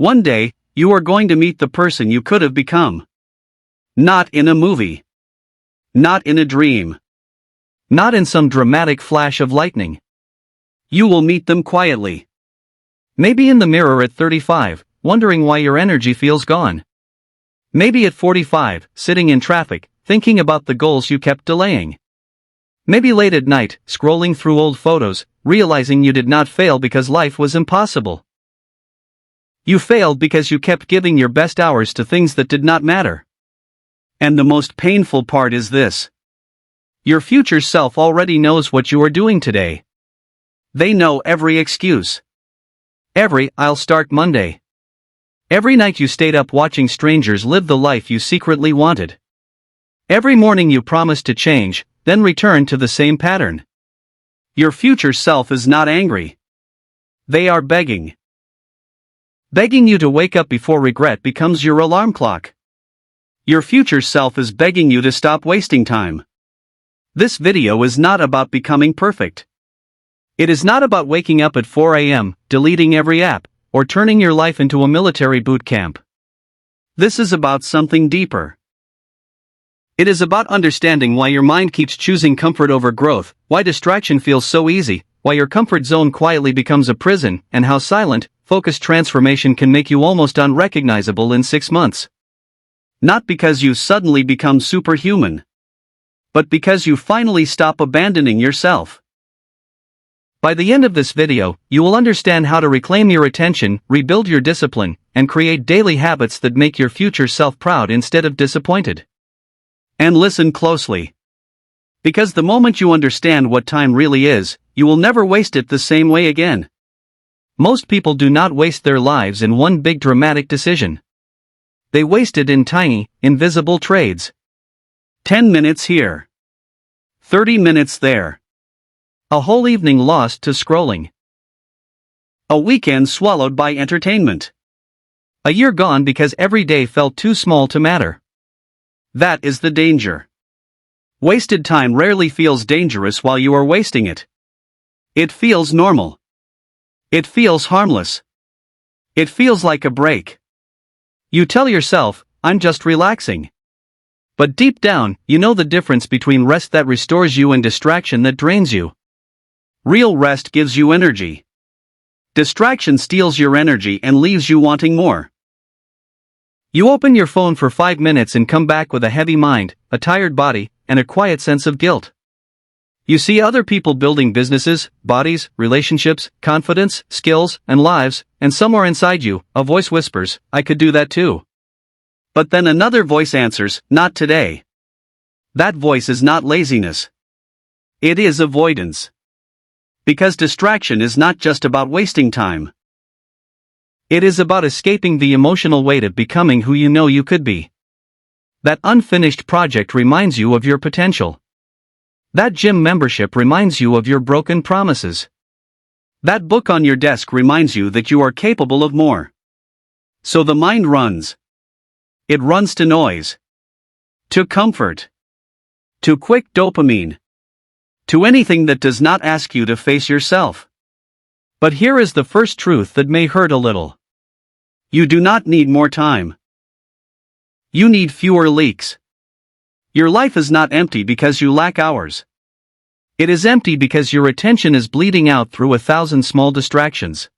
One day, you are going to meet the person you could have become. Not in a movie. Not in a dream. Not in some dramatic flash of lightning. You will meet them quietly. Maybe in the mirror at 35, wondering why your energy feels gone. Maybe at 45, sitting in traffic, thinking about the goals you kept delaying. Maybe late at night, scrolling through old photos, realizing you did not fail because life was impossible. You failed because you kept giving your best hours to things that did not matter. And the most painful part is this. Your future self already knows what you are doing today. They know every excuse. Every "I'll start Monday." Every night you stayed up watching strangers live the life you secretly wanted. Every morning you promised to change, then returned to the same pattern. Your future self is not angry. They are begging. Begging you to wake up before regret becomes your alarm clock. Your future self is begging you to stop wasting time. This video is not about becoming perfect. It is not about waking up at 4 a.m., deleting every app, or turning your life into a military boot camp. This is about something deeper. It is about understanding why your mind keeps choosing comfort over growth, why distraction feels so easy, why your comfort zone quietly becomes a prison, and how silent, focused transformation can make you almost unrecognizable in 6 months. Not because you suddenly become superhuman, but because you finally stop abandoning yourself. By the end of this video, you will understand how to reclaim your attention, rebuild your discipline, and create daily habits that make your future self proud instead of disappointed. And listen closely. Because the moment you understand what time really is, you will never waste it the same way again. Most people do not waste their lives in one big dramatic decision. They waste it in tiny, invisible trades. 10 minutes here. 30 minutes there. A whole evening lost to scrolling. A weekend swallowed by entertainment. A year gone because every day felt too small to matter. That is the danger. Wasted time rarely feels dangerous while you are wasting it. It feels normal. It feels harmless. It feels like a break. You tell yourself, "I'm just relaxing." But deep down, you know the difference between rest that restores you and distraction that drains you. Real rest gives you energy. Distraction steals your energy and leaves you wanting more. You open your phone for 5 minutes and come back with a heavy mind, a tired body, and a quiet sense of guilt. You see other people building businesses, bodies, relationships, confidence, skills, and lives, and somewhere inside you, a voice whispers, "I could do that too." But then another voice answers, "Not today." That voice is not laziness. It is avoidance. Because distraction is not just about wasting time. It is about escaping the emotional weight of becoming who you know you could be. That unfinished project reminds you of your potential. That gym membership reminds you of your broken promises. That book on your desk reminds you that you are capable of more. So the mind runs. It runs to noise. To comfort. To quick dopamine. To anything that does not ask you to face yourself. But here is the first truth that may hurt a little. You do not need more time. You need fewer leaks. Your life is not empty because you lack hours. It is empty because your attention is bleeding out through 1,000 small distractions.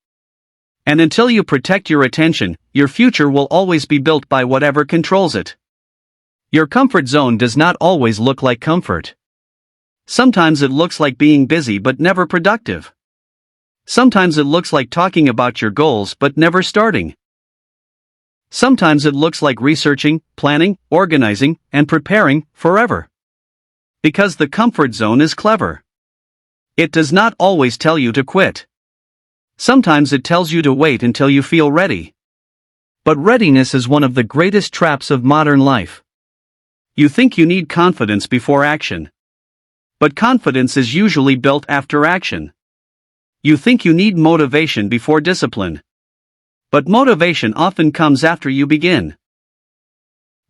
And until you protect your attention, your future will always be built by whatever controls it. Your comfort zone does not always look like comfort. Sometimes it looks like being busy but never productive. Sometimes it looks like talking about your goals but never starting. Sometimes it looks like researching, planning, organizing, and preparing forever. Because the comfort zone is clever. It does not always tell you to quit. Sometimes it tells you to wait until you feel ready. But readiness is one of the greatest traps of modern life. You think you need confidence before action. But confidence is usually built after action. You think you need motivation before discipline. But motivation often comes after you begin.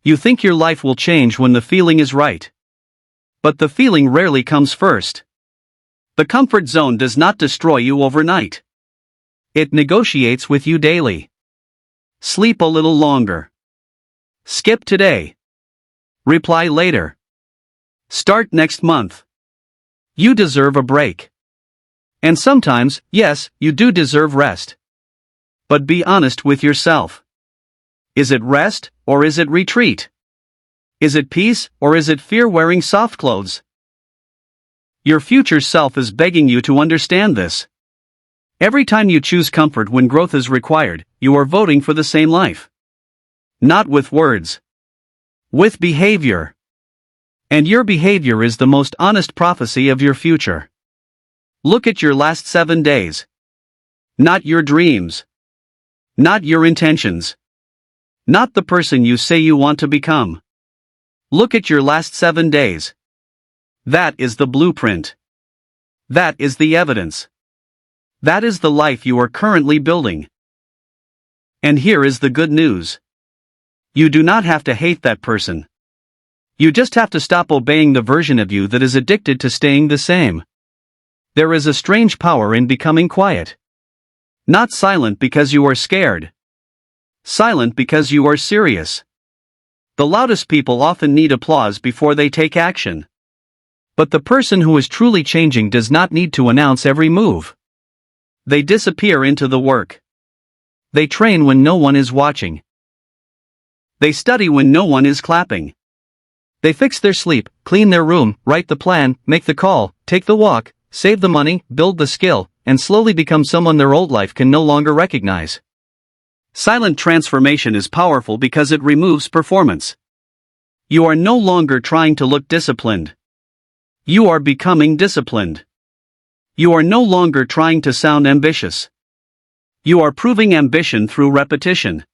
You think your life will change when the feeling is right. But the feeling rarely comes first. The comfort zone does not destroy you overnight. It negotiates with you daily. Sleep a little longer. Skip today. Reply later. Start next month. You deserve a break. And sometimes, yes, you do deserve rest. But be honest with yourself. Is it rest, or is it retreat? Is it peace, or is it fear wearing soft clothes? Your future self is begging you to understand this. Every time you choose comfort when growth is required, you are voting for the same life. Not with words. With behavior. And your behavior is the most honest prophecy of your future. Look at your last 7 days. Not your dreams. Not your intentions. Not the person you say you want to become. Look at your last 7 days. That is the blueprint. That is the evidence. That is the life you are currently building. And here is the good news. You do not have to hate that person. You just have to stop obeying the version of you that is addicted to staying the same. There is a strange power in becoming quiet. Not silent because you are scared. Silent because you are serious. The loudest people often need applause before they take action. But the person who is truly changing does not need to announce every move. They disappear into the work. They train when no one is watching. They study when no one is clapping. They fix their sleep, clean their room, write the plan, make the call, take the walk, save the money, build the skill, and slowly become someone their old life can no longer recognize. Silent transformation is powerful because it removes performance. You are no longer trying to look disciplined. You are becoming disciplined. You are no longer trying to sound ambitious. You are proving ambition through repetition.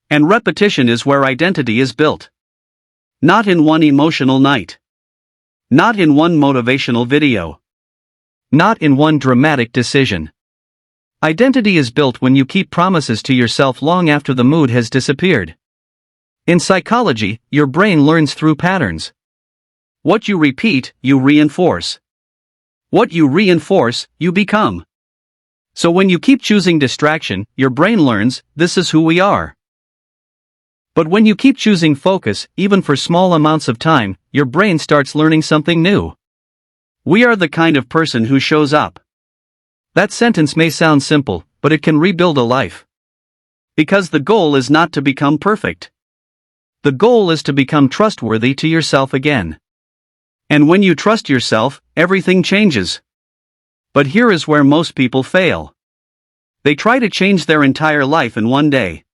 And repetition is where identity is built. Not in one emotional night. Not in one motivational video. Not in one dramatic decision. Identity is built when you keep promises to yourself long after the mood has disappeared. In psychology, your brain learns through patterns. What you repeat, you reinforce. What you reinforce, you become. So when you keep choosing distraction, your brain learns, this is who we are. But when you keep choosing focus, even for small amounts of time, your brain starts learning something new. We are the kind of person who shows up. That sentence may sound simple, but it can rebuild a life. Because the goal is not to become perfect. The goal is to become trustworthy to yourself again. And when you trust yourself, everything changes. But here is where most people fail. They try to change their entire life in one day.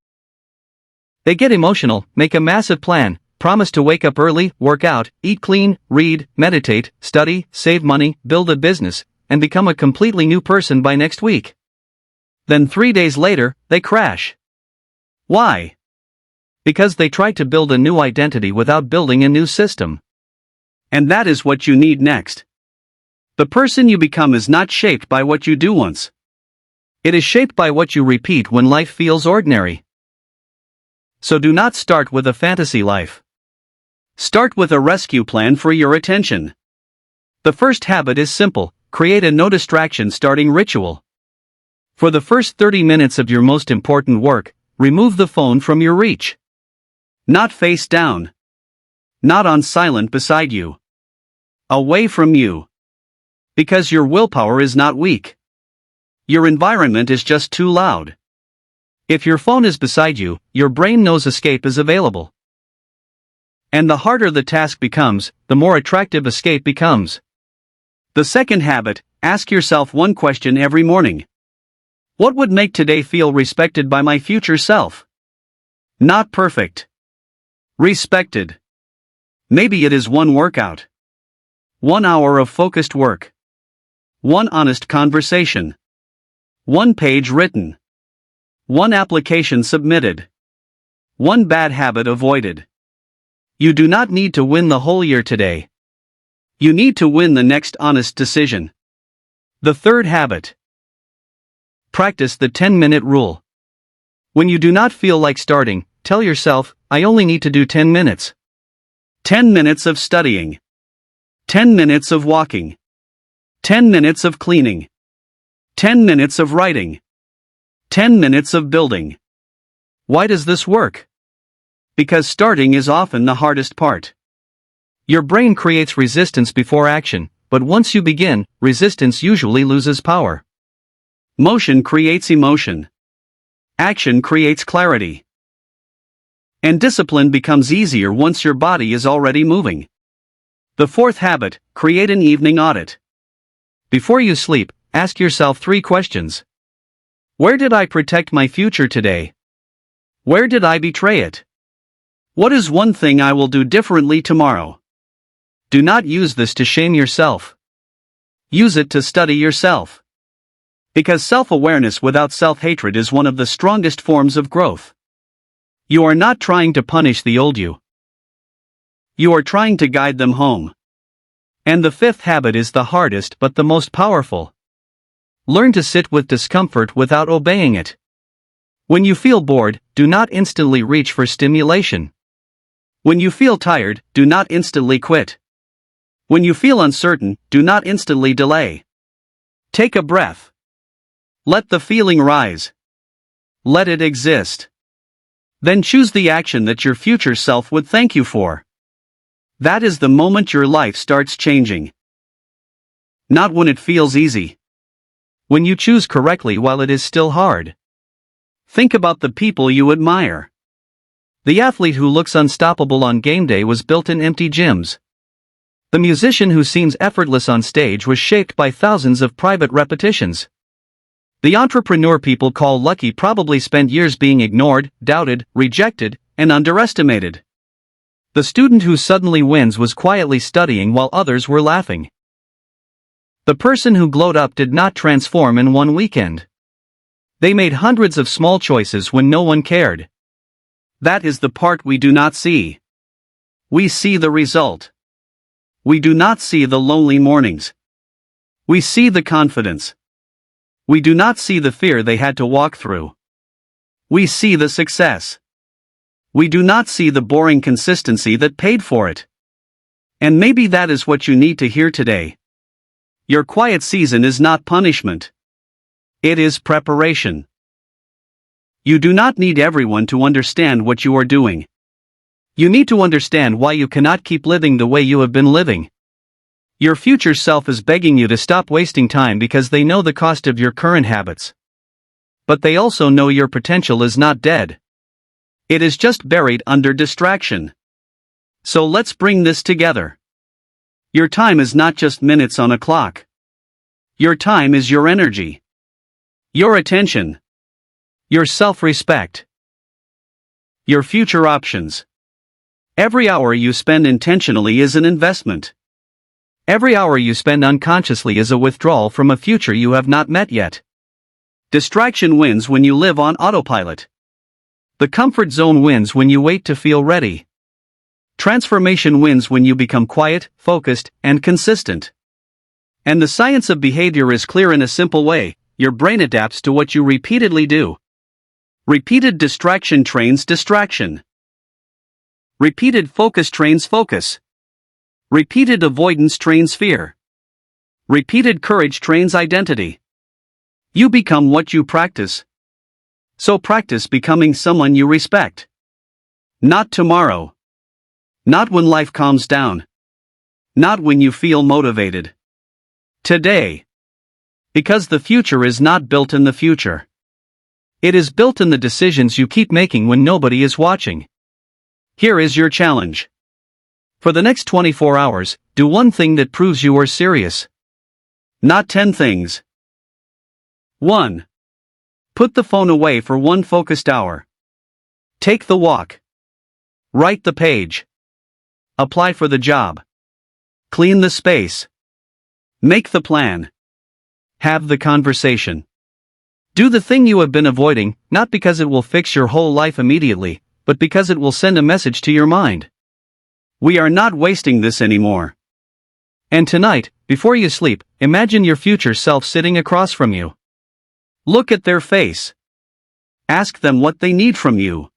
They get emotional, make a massive plan, promise to wake up early, work out, eat clean, read, meditate, study, save money, build a business, and become a completely new person by next week. Then 3 days later, they crash. Why? Because they tried to build a new identity without building a new system. And that is what you need next. The person you become is not shaped by what you do once. It is shaped by what you repeat when life feels ordinary. So do not start with a fantasy life. Start with a rescue plan for your attention. The first habit is simple, create a no distraction starting ritual. For the first 30 minutes of your most important work, remove the phone from your reach. Not face down. Not on silent beside you. Away from you. Because your willpower is not weak. Your environment is just too loud. If your phone is beside you, your brain knows escape is available. And the harder the task becomes, the more attractive escape becomes. The second habit, ask yourself one question every morning. What would make today feel respected by my future self? Not perfect. Respected. Maybe it is one workout. 1 hour of focused work. One honest conversation. 1 page written. 1 application submitted. 1 bad habit avoided. You do not need to win the whole year today. You need to win the next honest decision. The third habit. Practice the 10-minute rule. When you do not feel like starting, tell yourself, I only need to do 10 minutes. 10 minutes of studying. 10 minutes of walking. 10 minutes of cleaning. 10 minutes of writing. 10 minutes of building. Why does this work? Because starting is often the hardest part. Your brain creates resistance before action, but once you begin, resistance usually loses power. Motion creates emotion. Action creates clarity. And discipline becomes easier once your body is already moving. The fourth habit, create an evening audit. Before you sleep, ask yourself 3 questions. Where did I protect my future today? Where did I betray it? What is one thing I will do differently tomorrow? Do not use this to shame yourself. Use it to study yourself. Because self-awareness without self-hatred is one of the strongest forms of growth. You are not trying to punish the old you. You are trying to guide them home. And the 5th habit is the hardest but the most powerful. Learn to sit with discomfort without obeying it. When you feel bored, do not instantly reach for stimulation. When you feel tired, do not instantly quit. When you feel uncertain, do not instantly delay. Take a breath. Let the feeling rise. Let it exist. Then choose the action that your future self would thank you for. That is the moment your life starts changing. Not when it feels easy. When you choose correctly while it is still hard. Think about the people you admire. The athlete who looks unstoppable on game day was built in empty gyms. The musician who seems effortless on stage was shaped by thousands of private repetitions. The entrepreneur people call lucky probably spent years being ignored, doubted, rejected, and underestimated. The student who suddenly wins was quietly studying while others were laughing. The person who glowed up did not transform in one weekend. They made hundreds of small choices when no one cared. That is the part we do not see. We see the result. We do not see the lonely mornings. We see the confidence. We do not see the fear they had to walk through. We see the success. We do not see the boring consistency that paid for it. And maybe that is what you need to hear today. Your quiet season is not punishment. It is preparation. You do not need everyone to understand what you are doing. You need to understand why you cannot keep living the way you have been living. Your future self is begging you to stop wasting time because they know the cost of your current habits. But they also know your potential is not dead. It is just buried under distraction. So let's bring this together. Your time is not just minutes on a clock. Your time is your energy. Your attention. Your self-respect. Your future options. Every hour you spend intentionally is an investment. Every hour you spend unconsciously is a withdrawal from a future you have not met yet. Distraction wins when you live on autopilot. The comfort zone wins when you wait to feel ready. Transformation wins when you become quiet, focused, and consistent. And the science of behavior is clear in a simple way: your brain adapts to what you repeatedly do. Repeated distraction trains distraction. Repeated focus trains focus. Repeated avoidance trains fear. Repeated courage trains identity. You become what you practice. So practice becoming someone you respect. Not tomorrow. Not when life calms down. Not when you feel motivated. Today. Because the future is not built in the future. It is built in the decisions you keep making when nobody is watching. Here is your challenge. For the next 24 hours, do one thing that proves you are serious. Not 10 things. 1. Put the phone away for one focused hour. Take the walk. Write the page. Apply for the job. Clean the space. Make the plan. Have the conversation. Do the thing you have been avoiding, not because it will fix your whole life immediately, but because it will send a message to your mind. We are not wasting this anymore. And tonight, before you sleep, imagine your future self sitting across from you. Look at their face. Ask them what they need from you.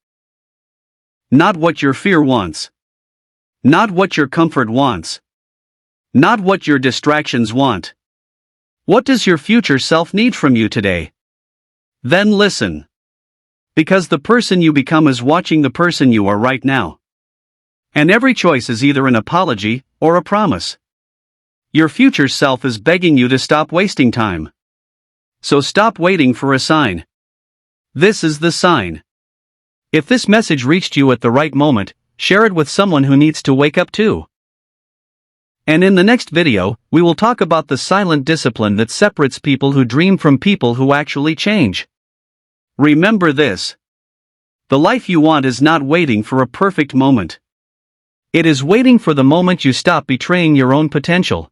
Not what your fear wants. Not what your comfort wants. Not what your distractions want. What does your future self need from you today? Then listen. Because the person you become is watching the person you are right now. And every choice is either an apology or a promise. Your future self is begging you to stop wasting time. So stop waiting for a sign. This is the sign. If this message reached you at the right moment, share it with someone who needs to wake up too. And in the next video, we will talk about the silent discipline that separates people who dream from people who actually change. Remember this. The life you want is not waiting for a perfect moment. It is waiting for the moment you stop betraying your own potential.